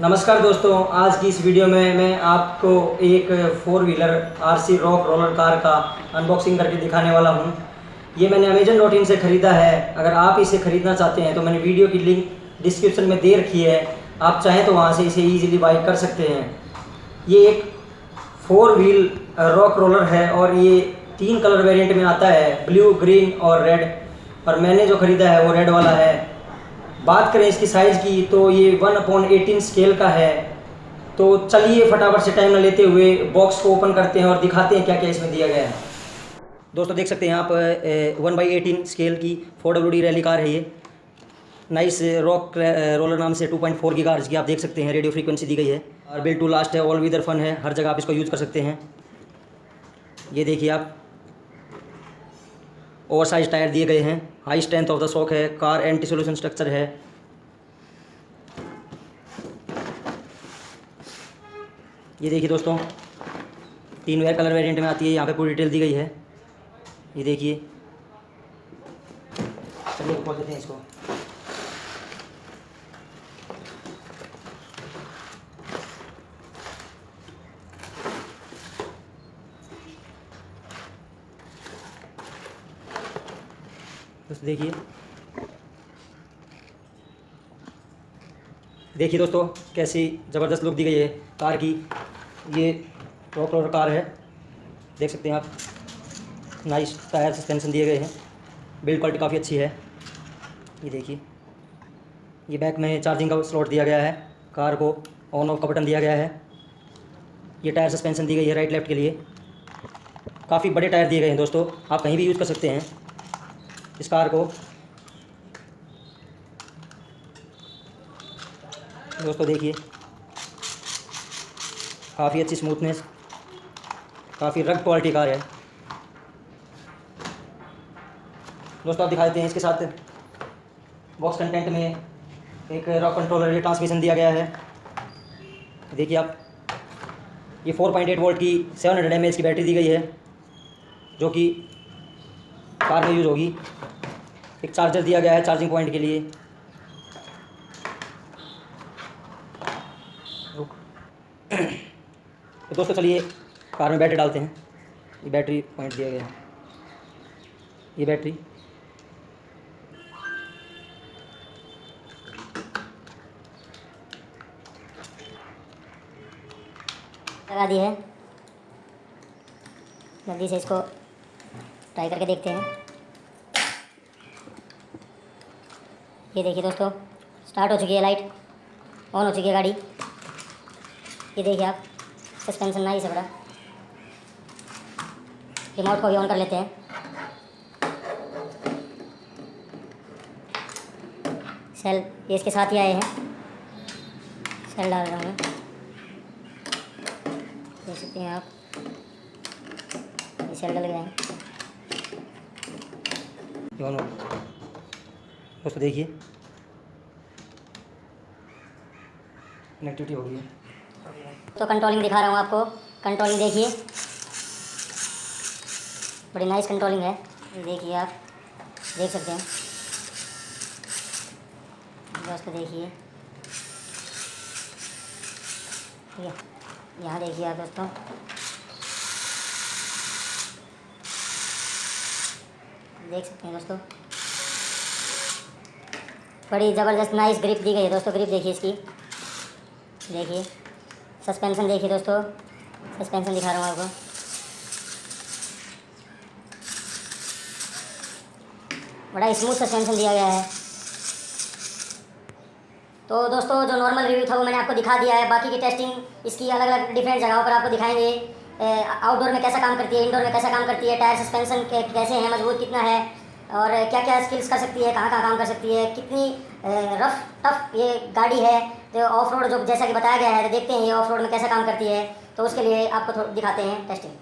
नमस्कार दोस्तों, आज की इस वीडियो में मैं आपको एक 4 wheeler RC rock roller car का अनबॉक्सिंग करके दिखाने वाला हूं। ये मैंने Amazon.in से ख़रीदा है। अगर आप इसे ख़रीदना चाहते हैं तो मैंने वीडियो की लिंक डिस्क्रिप्शन में दे रखी है, आप चाहें तो वहां से इसे ईजिली बाई कर सकते हैं। ये एक 4 व्हील रॉक रोलर है और ये 3 कलर वेरिएंट में आता है, ब्लू, ग्रीन और रेड। और मैंने जो ख़रीदा है वो रेड वाला है। बात करें इसकी साइज़ की तो ये 1/18 स्केल का है। तो चलिए फटाफट से टाइम न लेते हुए बॉक्स को ओपन करते हैं और दिखाते हैं क्या क्या इसमें दिया गया है। दोस्तों देख सकते हैं आप 1/18 स्केल की 4WD रैली कार है। ये नाइस रॉक रोलर नाम से 2.4 गीगाहर्ट्ज़ की आप देख सकते हैं रेडियो फ्रीक्वेंसी दी गई है। और बिल्ड टू लास्ट है, ऑल वेदर फन है, हर जगह आप इसको यूज़ कर सकते हैं। ये देखिए आप, ओवरसाइज टायर दिए गए हैं, high strength of the shock है, कार एंटी सोल्यूशन स्ट्रक्चर है। ये देखिए दोस्तों, 3 वेयर कलर वेरिएंट में आती है। यहाँ पे पूरी डिटेल दी गई है। ये देखिए, चलिए खोल देते हैं इसको। देखिए दोस्तों, कैसी ज़बरदस्त लुक दी गई है कार की। ये रॉक रोलर कार है, देख सकते हैं आप। नाइस टायर सस्पेंशन दिए गए हैं, बिल्ड क्वालिटी काफ़ी अच्छी है। ये देखिए, ये बैक में चार्जिंग का स्लॉट दिया गया है, कार को ऑन ऑफ का बटन दिया गया है। ये टायर सस्पेंशन दी गई है राइट लेफ्ट के लिए। काफ़ी बड़े टायर दिए गए हैं दोस्तों, आप कहीं भी यूज़ कर सकते हैं इस कार को। दोस्तों देखिए, काफ़ी अच्छी स्मूथनेस, काफ़ी रग क्वालिटी कार है। दोस्तों आप दिखा देते हैं, इसके साथ बॉक्स कंटेंट में एक रॉक कंट्रोलर ट्रांसमिशन दिया गया है। देखिए आप, ये 4.8 वोल्ट की 700 mAh की बैटरी दी गई है, जो कि कार में यूज़ होगी। एक चार्जर दिया गया है चार्जिंग पॉइंट के लिए। तो दोस्तों चलिए कार में बैटरी डालते हैं। ये बैटरी पॉइंट दिया गया है, ये बैटरी। लगा दी है, जल्दी से इसको ट्राई करके देखते हैं। ये देखिए दोस्तों, स्टार्ट हो चुकी है, लाइट ऑन हो चुकी है गाड़ी। ये देखिए आप, सस्पेंशन नाइस है बड़ा। रिमोट को भी ऑन कर लेते हैं। सेल ये इसके साथ ही आए हैं, सेल डाल रहा हूँ मैं, देख सकते हैं आप। ये सेल डल गए हैं। दोस्तों देखिए, कनेक्टिविटी हो गई है। तो कंट्रोलिंग दिखा रहा हूँ आपको। कंट्रोलिंग देखिए, बड़ी नाइस कंट्रोलिंग है। ये देखिए आप, देख सकते हैं दोस्तों। देखिए ठीक है, यहाँ देखिए आप दोस्तों, देख सकते हैं दोस्तों, बड़ी ज़बरदस्त नाइस ग्रिप दी गई है दोस्तों। ग्रिप देखिए इसकी, देखिए सस्पेंशन देखिए दोस्तों, सस्पेंशन दिखा रहा हूँ आपको। बड़ा स्मूथ सस्पेंशन दिया गया है। तो दोस्तों, जो नॉर्मल रिव्यू था वो मैंने आपको दिखा दिया है। बाकी की टेस्टिंग इसकी अलग अलग डिफरेंट जगहों पर आपको दिखाएंगे। आउटडोर में कैसा काम करती है, इंडोर में कैसा काम करती है, टायर सस्पेंशन कैसे हैं, मजबूत कितना है, और क्या क्या स्किल्स कर सकती है, कहाँ कहाँ काम कर सकती है, कितनी रफ टफ ये गाड़ी है। तो ऑफ रोड जो जैसा कि बताया गया है, तो देखते हैं ये ऑफ रोड में कैसा काम करती है। तो उसके लिए आपको दिखाते हैं टेस्टिंग।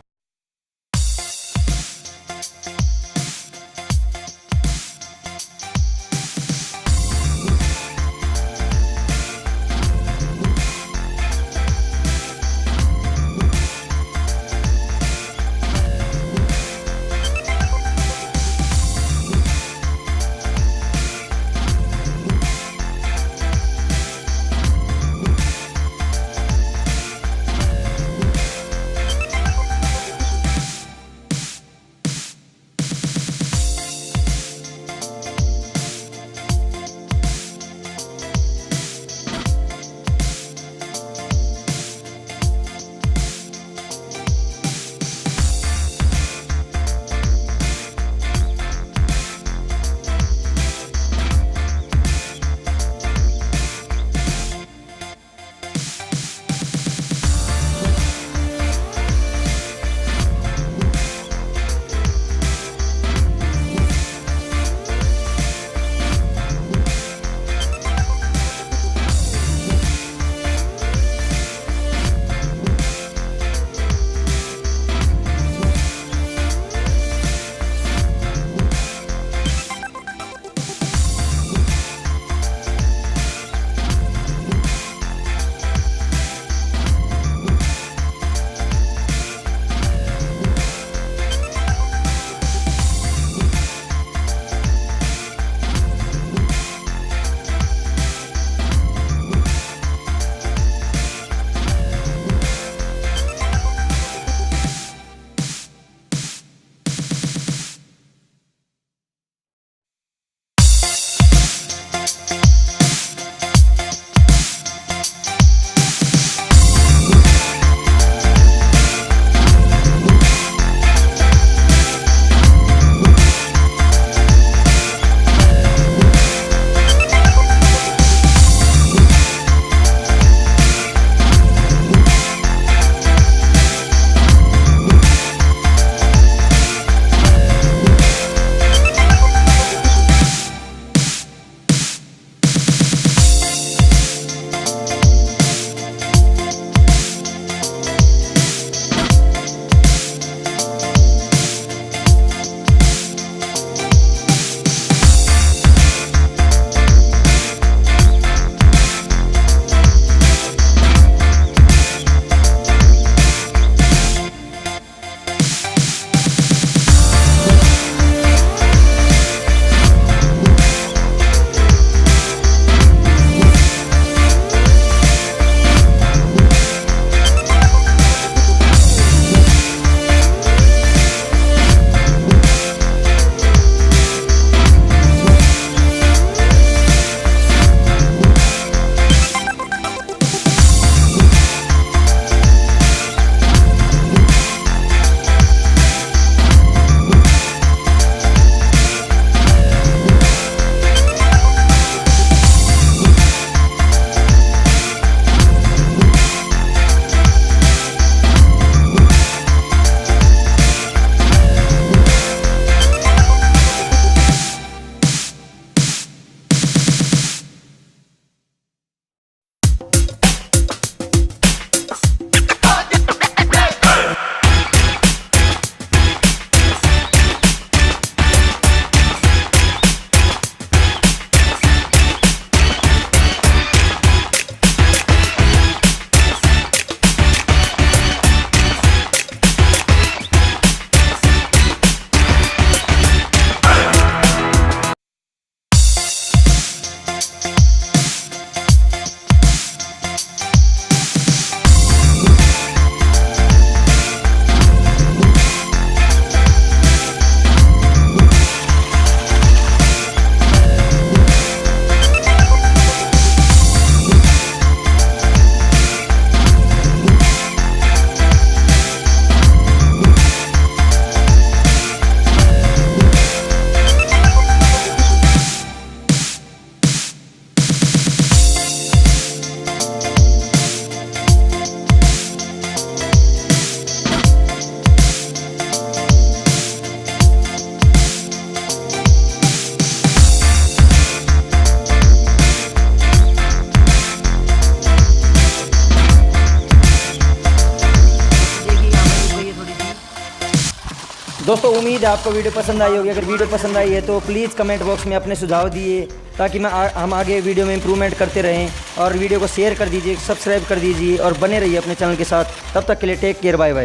दोस्तों उम्मीद है आपको वीडियो पसंद आई होगी। अगर वीडियो पसंद आई है तो प्लीज़ कमेंट बॉक्स में अपने सुझाव दिए, ताकि हम आगे वीडियो में इम्प्रूवमेंट करते रहें। और वीडियो को शेयर कर दीजिए, सब्सक्राइब कर दीजिए और बने रहिए अपने चैनल के साथ। तब तक के लिए टेक केयर, बाय बाय।